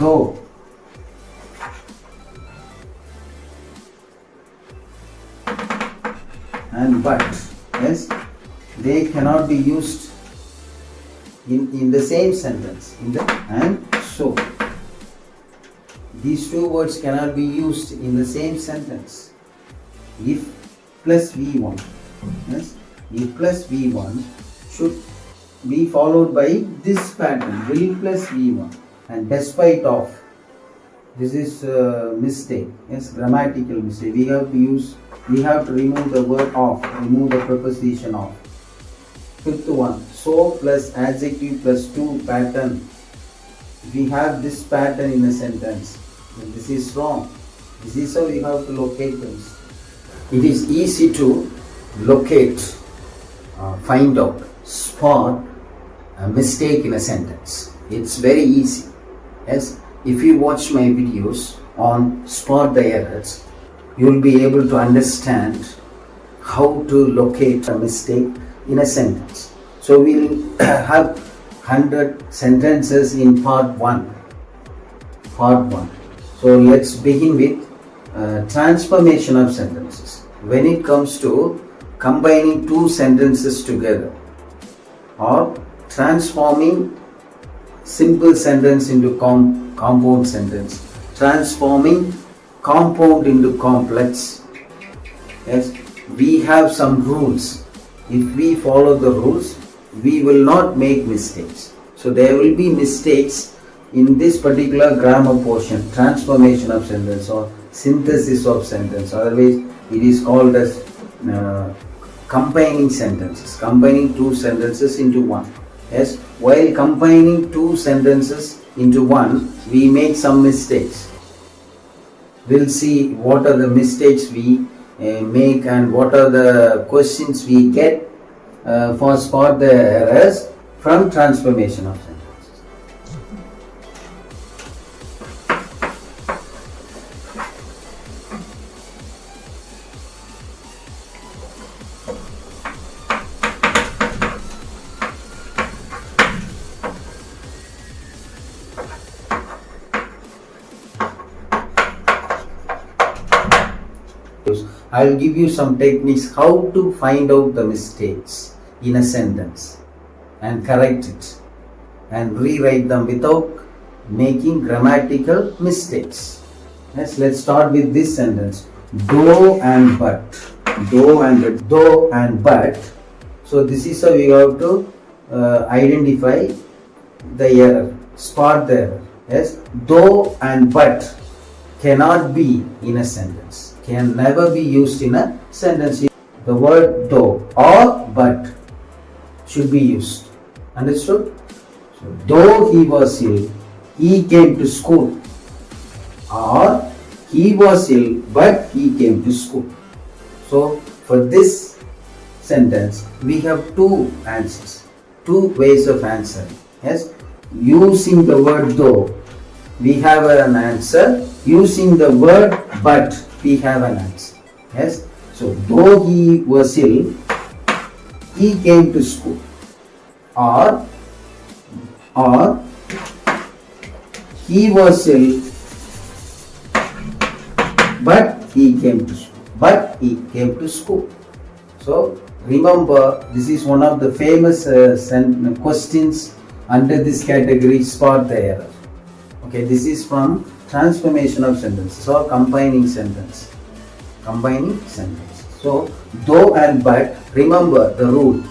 though and but, yes, they cannot be used in the same sentence. And so, these two words cannot be used in the same sentence. If plus V1, yes, if plus V1 should be followed by this pattern, will plus V1, and despite of. This is a mistake, yes, grammatical mistake. We have to remove the word of, remove the preposition of. Fifth one, so plus adjective plus to pattern. We have this pattern in a sentence, but this is wrong. This is how we have to locate things. It is easy to locate, find out, spot a mistake in a sentence. It's very easy. Yes, if you watch my videos on spot the errors, you will be able to understand how to locate a mistake in a sentence. So we will have 100 sentences in part 1. So let's begin with transformation of sentences. When it comes to combining two sentences together or transforming simple sentence into compound sentence, transforming compound into complex. Yes, we have some rules. If we follow the rules, we will not make mistakes. So there will be mistakes in this particular grammar portion, transformation of sentence or synthesis of sentence. Otherwise, it is called as combining sentences, combining two sentences into one. Yes, while combining two sentences into one, we make some mistakes. We'll see what are the mistakes we make and what are the questions we get for spot the errors from transformation of sentences. I will give you some techniques how to find out the mistakes in a sentence and correct it and rewrite them without making grammatical mistakes. Yes, let's start with this sentence. Though and but. Though and but. So this is how we have to identify the error, spot the error. Yes, though and but cannot be in a sentence. Can never be used in a sentence. The word though or but should be used. Understood? So, though he was ill, he came to school. Or he was ill, but he came to school. So, for this sentence, we have two answers, two ways of answering. Yes, using the word though, we have an answer. Using the word but, we have an answer. Yes, so though he was ill, he came to school. Or he was ill, but he came to school. But he came to school. So remember, this is one of the famous questions under this category, spot the error. Okay, this is from transformation of sentences or combining sentence. Combining sentence. So though and but, remember the rule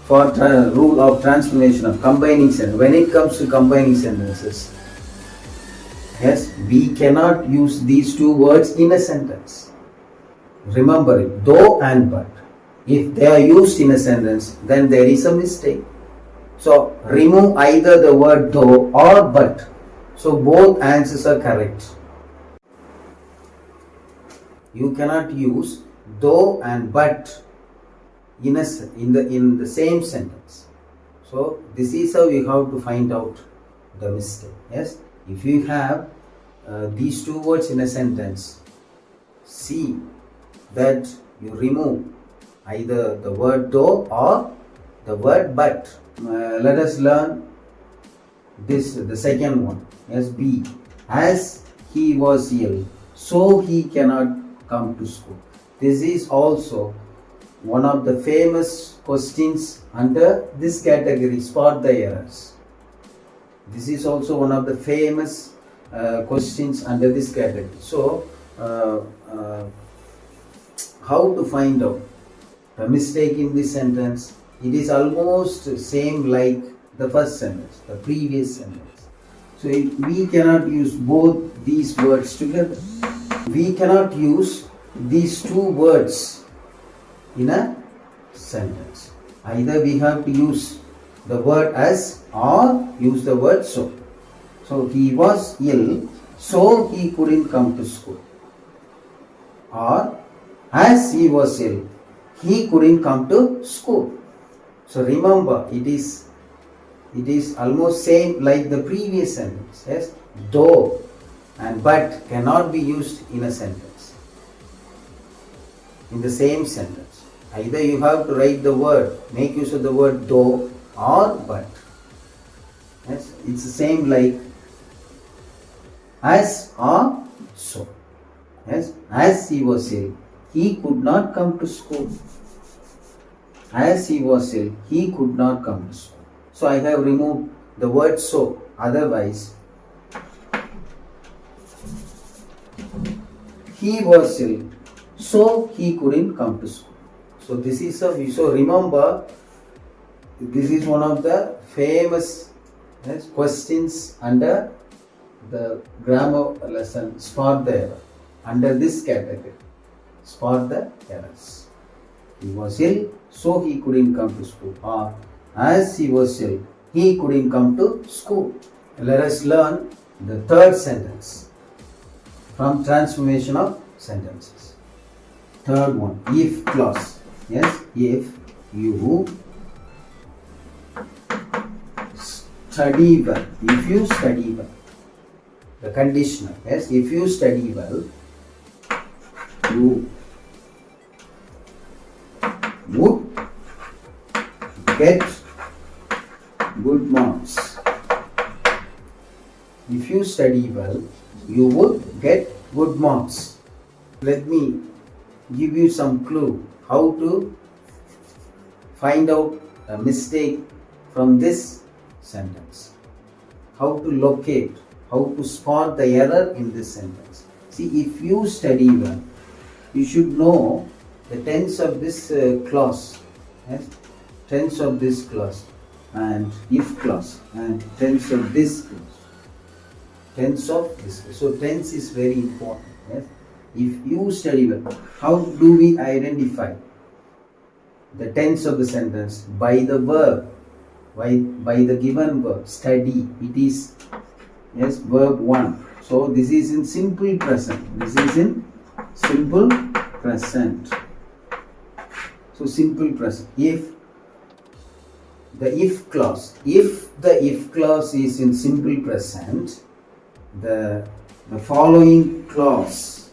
for rule of transformation of combining sentence. When it comes to combining sentences, yes, we cannot use these two words in a sentence. Remember it, though and but. If they are used in a sentence, then there is a mistake. So remove either the word though or but. So both answers are correct. You cannot use though and but in the same sentence. So this is how you have to find out the mistake. Yes, if you have these two words in a sentence, see that you remove either the word though or the word but. Let us learn This the second one. Yes, B. As he was ill, so he cannot come to school. This is also one of the famous questions under this category. Spot the errors. This is also one of the famous questions under this category. So, how to find out the mistake in this sentence? It is almost same like the first sentence, the previous sentence. So, we cannot use both these words together. We cannot use these two words in a sentence. Either we have to use the word as or use the word so. So he was ill, so he couldn't come to school. Or as he was ill, he couldn't come to school. So remember, it is almost same like the previous sentence. Yes, though and but cannot be used in a sentence. In the same sentence, either you have to write the word, make use of the word though or but. Yes, it's the same like as or so. Yes, as he was ill, he could not come to school. As he was ill, he could not come to school. So I have removed the word so. Otherwise, he was ill, so he couldn't come to school. So this is so remember, this is one of the famous questions under the grammar lesson. Spot the error under this category. Spot the errors. He was ill, so he couldn't come to school. Or as he was ill, he couldn't come to school. Let us learn the third sentence from transformation of sentences. Third one, if clause. Yes, if you study well. If you study well. The conditional. Yes, if you study well, you would get good marks. If you study well, you would get good marks. Let me give you some clue how to find out a mistake from this sentence. How to locate, how to spot the error in this sentence. See, if you study well, you should know the tense of this clause. Yes? Tense of this clause and if clause and tense of this clause. Tense of this. So tense is very important. Yes? If you study well, how do we identify the tense of the sentence? By the verb, by the given verb, study. It is, yes, verb 1. So this is in simple present. This is in simple present. So simple present. If the if clause is in simple present, the following clause,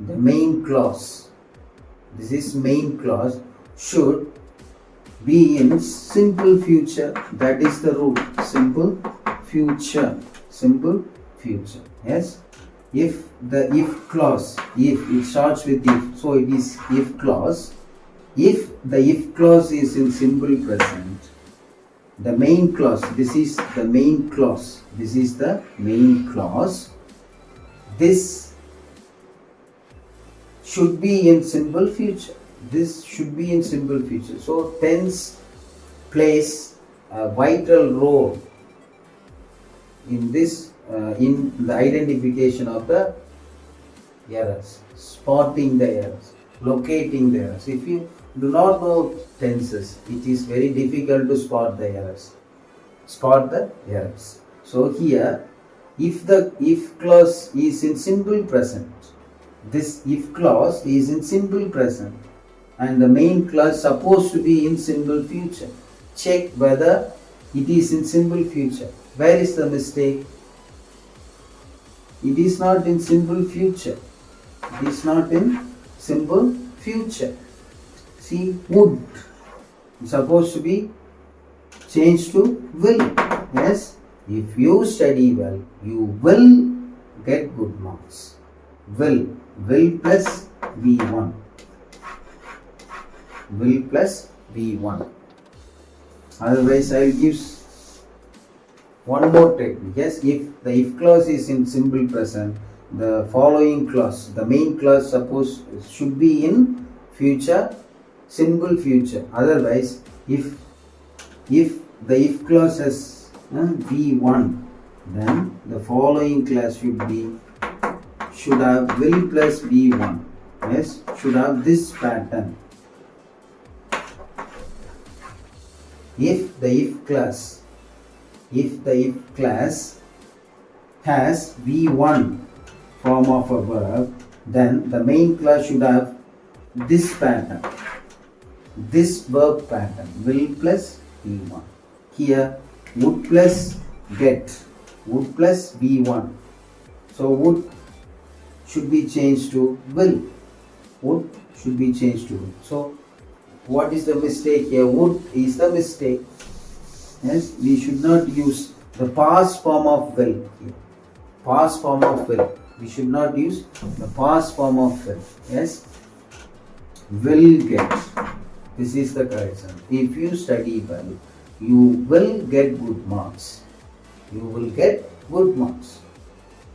the main clause, this is main clause, should be in simple future. That is the rule. Simple future. Simple future. Yes. If the if clause, if it starts with if, so it is if clause. If the if clause is in simple present, the main clause, this is the main clause. This is the main clause. This should be in simple future. This should be in simple future. So tense plays a vital role in this, in the identification of the errors, spotting the errors, locating the errors. If you do not know tenses, it is very difficult to spot the errors. Spot the errors. So here, if the if clause is in simple present, this if clause is in simple present, and the main clause supposed to be in simple future. Check whether it is in simple future. Where is the mistake? It is not in simple future. It is not in simple future. See, would. It's supposed to be changed to will. Yes. If you study well, you will get good marks. Will plus V1. Will plus V1. Otherwise, I will give one more technique. Yes, if the if clause is in simple present, the following clause, the main clause, suppose should be in future, simple future. Otherwise, if the if clause has V1, then the following clause should have will plus V1. Yes, should have this pattern. If the if class has V1 form of a verb, then the main clause should have this pattern, this verb pattern, will plus V1. Here, would plus get, would plus V1. So would should be changed to will. Would should be changed to will. So what is the mistake here? Would is the mistake. Yes, we should not use the past form of will here. Past form of will. We should not use the past form of will. Yes, will get. This is the correct sentence. If you study well, you will get good marks. You will get good marks.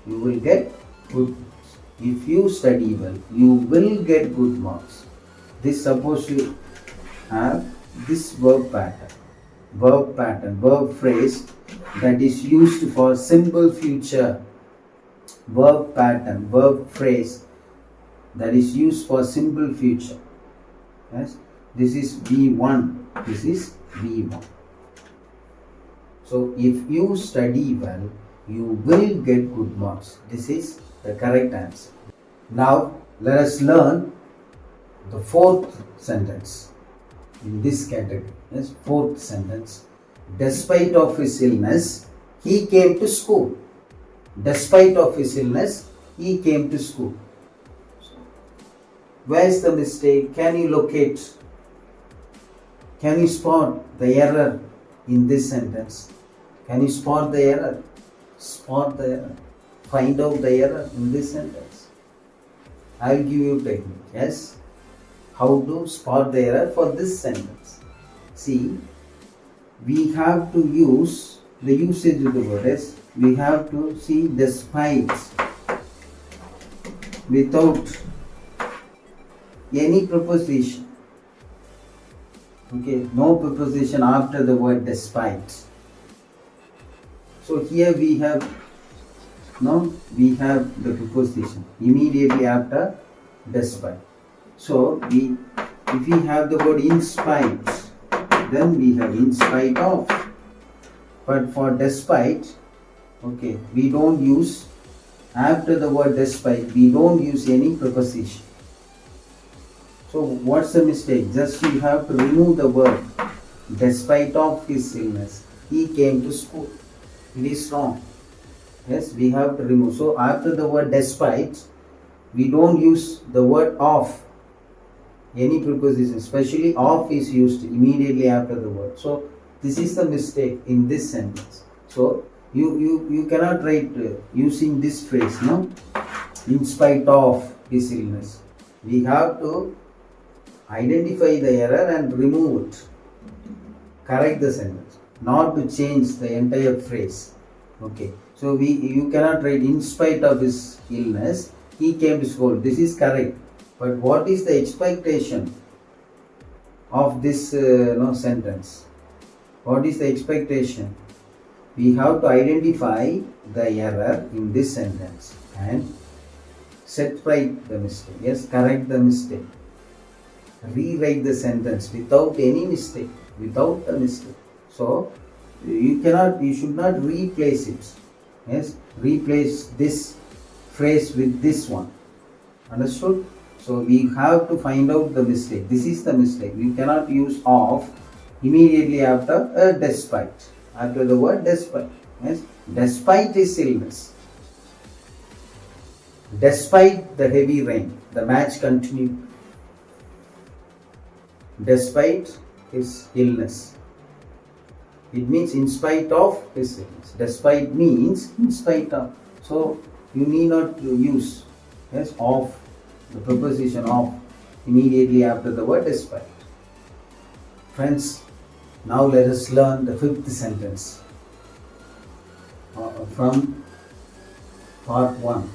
You will get good marks. If you study well, you will get good marks. This supposed to have this verb pattern, verb phrase that is used for simple future. Verb pattern, verb phrase that is used for simple future. Yes, this is V1. This is V1. So if you study well, you will get good marks. This is the correct answer. Now let us learn the fourth sentence in this category. Yes, fourth sentence. Despite of his illness, he came to school. Despite of his illness, he came to school. Where is the mistake? Can you locate? Can you spot the error in this sentence? Can you spot the error? Spot the error. Find out the error in this sentence. I will give you technique. Yes, how to spot the error for this sentence. See, we have to use the usage of the word. Yes, we have to see despite without any preposition. Okay, no preposition after the word despite. So here we have the preposition immediately after despite. So if we have the word in spite, then we have in spite of. But for despite, okay, we don't use, after the word despite, we don't use any preposition. So what's the mistake? Just you have to remove the word despite of his illness, he came to school. It is wrong. Yes, we have to remove. So after the word despite, we don't use the word of, any preposition, especially of is used immediately after the word. So this is the mistake in this sentence. So you cannot write using this phrase, no? In spite of his illness. We have to identify the error and remove it. Correct the sentence, not to change the entire phrase. Okay. So you cannot write in spite of his illness, he came to school. This is correct. But what is the expectation of this sentence? What is the expectation? We have to identify the error in this sentence and set right the mistake. Yes, correct the mistake. Rewrite the sentence without any mistake. Without a mistake. So you should not replace it. Yes, replace this phrase with this one. Understood? So we have to find out the mistake. This is the mistake. We cannot use of immediately after despite. After the word despite. Yes, despite his illness. Despite the heavy rain, the match continued. Despite his illness. It means in spite of his sickness. Despite means in spite of. So you need not to use of, the preposition of immediately after the word despite. Friends, now let us learn the fifth sentence from part 1.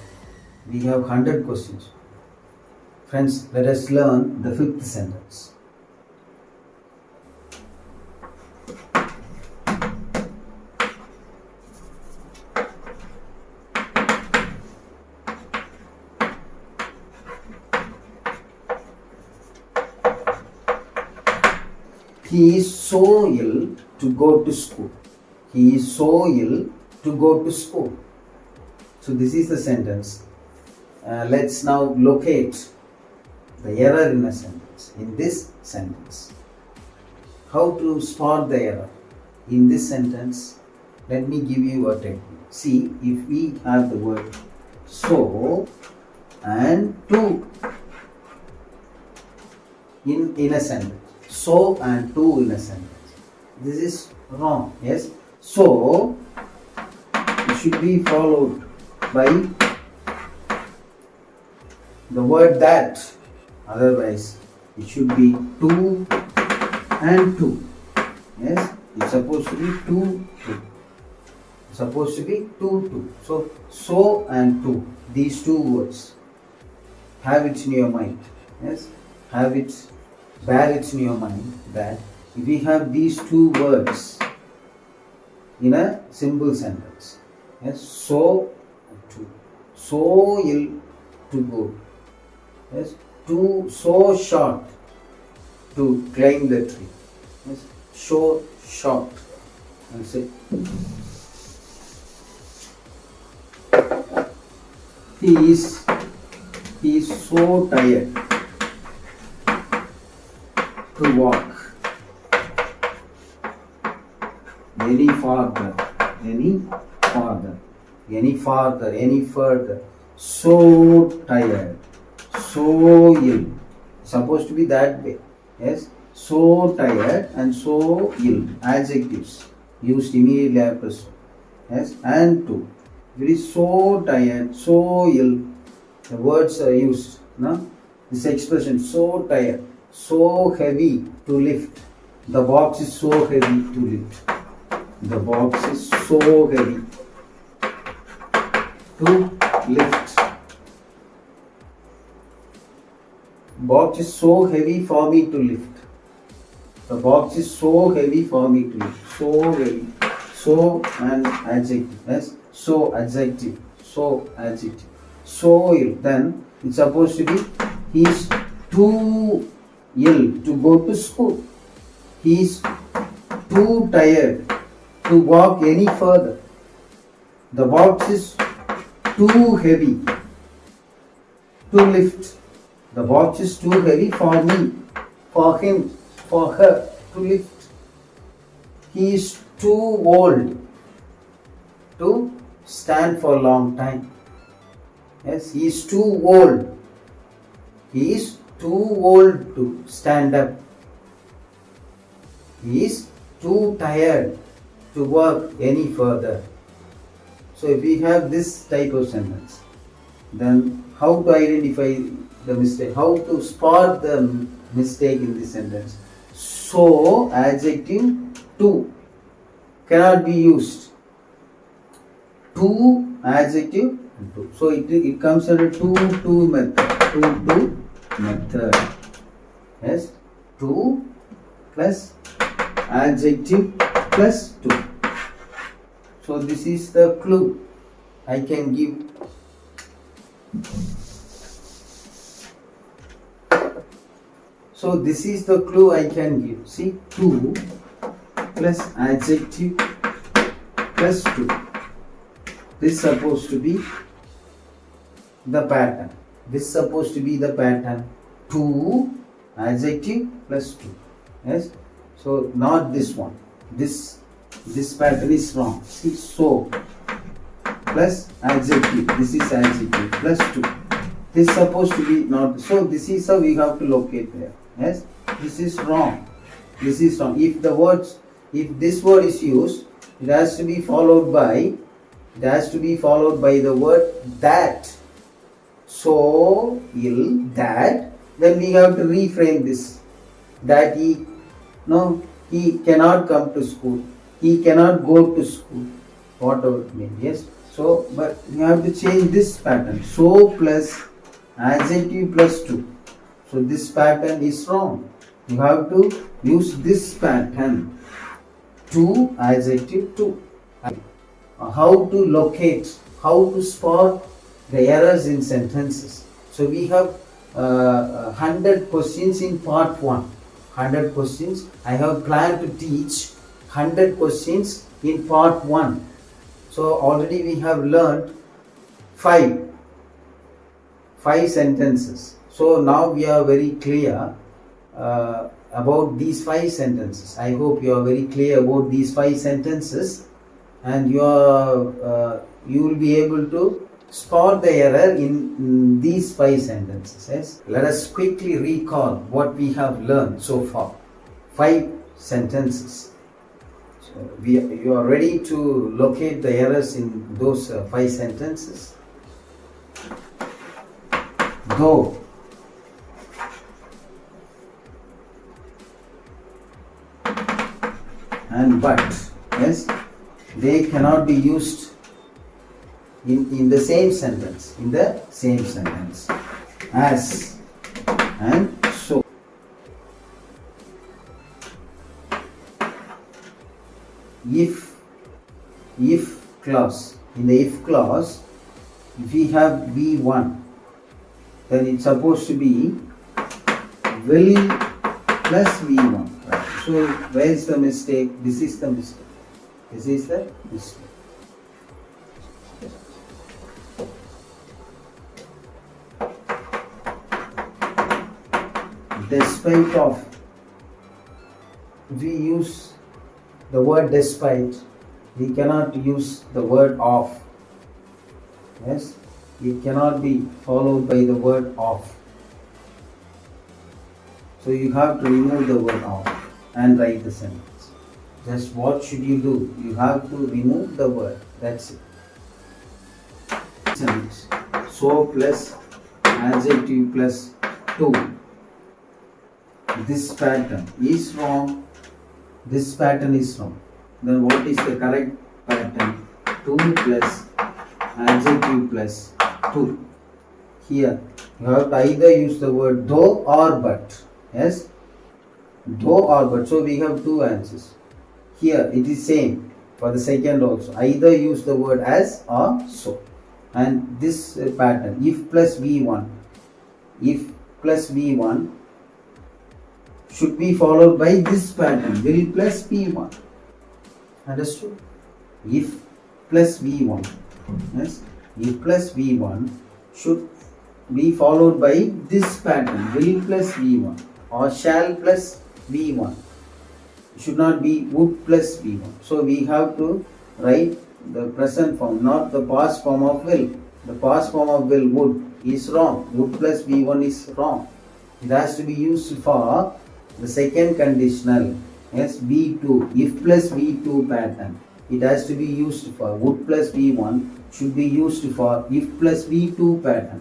We have 100 questions. Friends, let us learn the fifth sentence. He is so ill to go to school. He is so ill to go to school. So this is the sentence. Let's now locate the error in a sentence. In this sentence, how to spot the error in this sentence? Let me give you a technique. See, if we have the word so and to in a sentence, so and to in a sentence, this is wrong. Yes, so it should be followed by the word that, otherwise it should be to and to. Yes, it's supposed to be to. It's supposed to be to. So and to, these two words, have it in your mind. Yes, have it, bear it in your mind that if we have these two words in a simple sentence, yes, so to, so ill to go, yes, to so short to climb the tree, yes, so short, and say he is so tired to walk any further, so tired, so ill, supposed to be that way. Yes, so tired and so ill, adjectives used immediately after so. Yes, and to, it is so tired, so ill, the words are used. No? This expression, so tired, so heavy to lift, the box is so heavy to lift, the box is so heavy to lift, box is so heavy for me to lift, the box is so heavy for me to lift, so heavy, so and adjective. Yes, so adjective, so adjective, so ill, then it's supposed to be he is too ill to go to school, he is too tired to walk any further, the box is too heavy to lift, the box is too heavy for me, for him, for her to lift, he is too old to stand for a long time. Yes, he is too old, he is too old to stand up, he is too tired to work any further. So if we have this type of sentence, then how to identify the mistake, how to spot the mistake in this sentence? So adjective to cannot be used, to adjective and to, so it comes under to method. Yes, to plus adjective plus to. So this is the clue I can give. So this is the clue I can give. See, to plus adjective plus to. This is supposed to be the pattern. This is supposed to be the pattern. To adjective plus to. Yes. So not this one. This pattern is wrong. See, so plus adjective. This is adjective plus to. This is supposed to be not. So this is how we have to locate there. Yes. This is wrong. This is wrong. If if this word is used, it has to be followed by the word that. So, that, then we have to reframe this. That he cannot come to school. He cannot go to school. Whatever it means, yes. So, but you have to change this pattern. So plus adjective plus to. So this pattern is wrong. You have to use this pattern. To adjective to. How to locate, how to spot the errors in sentences. So we have 100 questions in part 1. 100 questions. I have planned to teach 100 questions in part 1. So already we have learned 5 sentences. So now we are very clear about these 5 sentences. I hope you are very clear about these 5 sentences, and you will be able to spot the error in these 5 sentences. Yes? Let us quickly recall what we have learned so far. 5 sentences. So you are ready to locate the errors in those 5 sentences. Though, and but, yes, they cannot be used in the same sentence. As and so. If clause. In the if clause, if we have V1, then it's supposed to be will plus V1. Right. So where is the mistake? This is the mistake. Despite of, we use the word despite, we cannot use the word of. Yes, it cannot be followed by the word of. So you have to remove the word of and write the sentence. Just what should you do? You have to remove the word. That's it. Sentence. So plus adjective plus to. This pattern is wrong. This pattern is wrong. Then what is the correct pattern? To plus adjective plus to. Here you have to either use the word though or but. Yes, though or but. So we have 2 answers. Here it is same for the second also. Either use the word as or so. And this pattern, if plus V1 should be followed by this pattern, will plus V1. Understood? If plus V1, yes, if plus V1 should be followed by this pattern, will plus V1 or shall plus V1. Should not be would plus V1. So we have to write the present form, not the past form of will. The past form of will, would, is wrong. Would plus V1 is wrong. It has to be used for the second conditional. Yes, V2, if plus V2 pattern. It has to be used for would plus V1 should be used for if plus V2 pattern.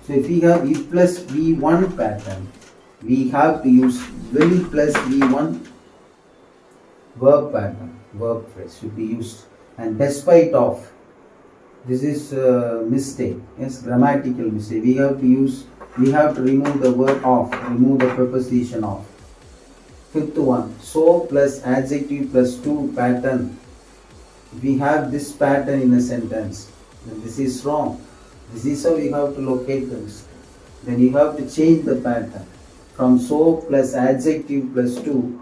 So if we have if plus V1 pattern, we have to use will plus V1 verb pattern, verb phrase should be used. And despite of, this is a mistake, yes, grammatical mistake. We have to remove the word of, remove the preposition of. Fifth one, so plus adjective plus to pattern. If we have this pattern in a sentence, then this is wrong. This is how you have to locate the mistake. Then you have to change the pattern from so plus adjective plus to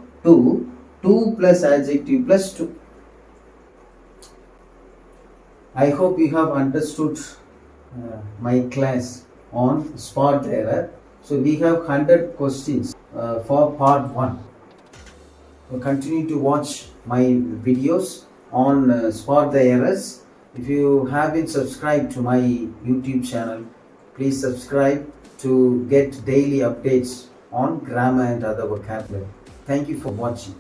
plus adjective plus to. I hope you have understood my class on spot error. So we have 100 questions for part 1. So continue to watch my videos on spot the errors. If you haven't subscribed to my YouTube channel, please subscribe to get daily updates on grammar and other vocabulary. Thank you for watching.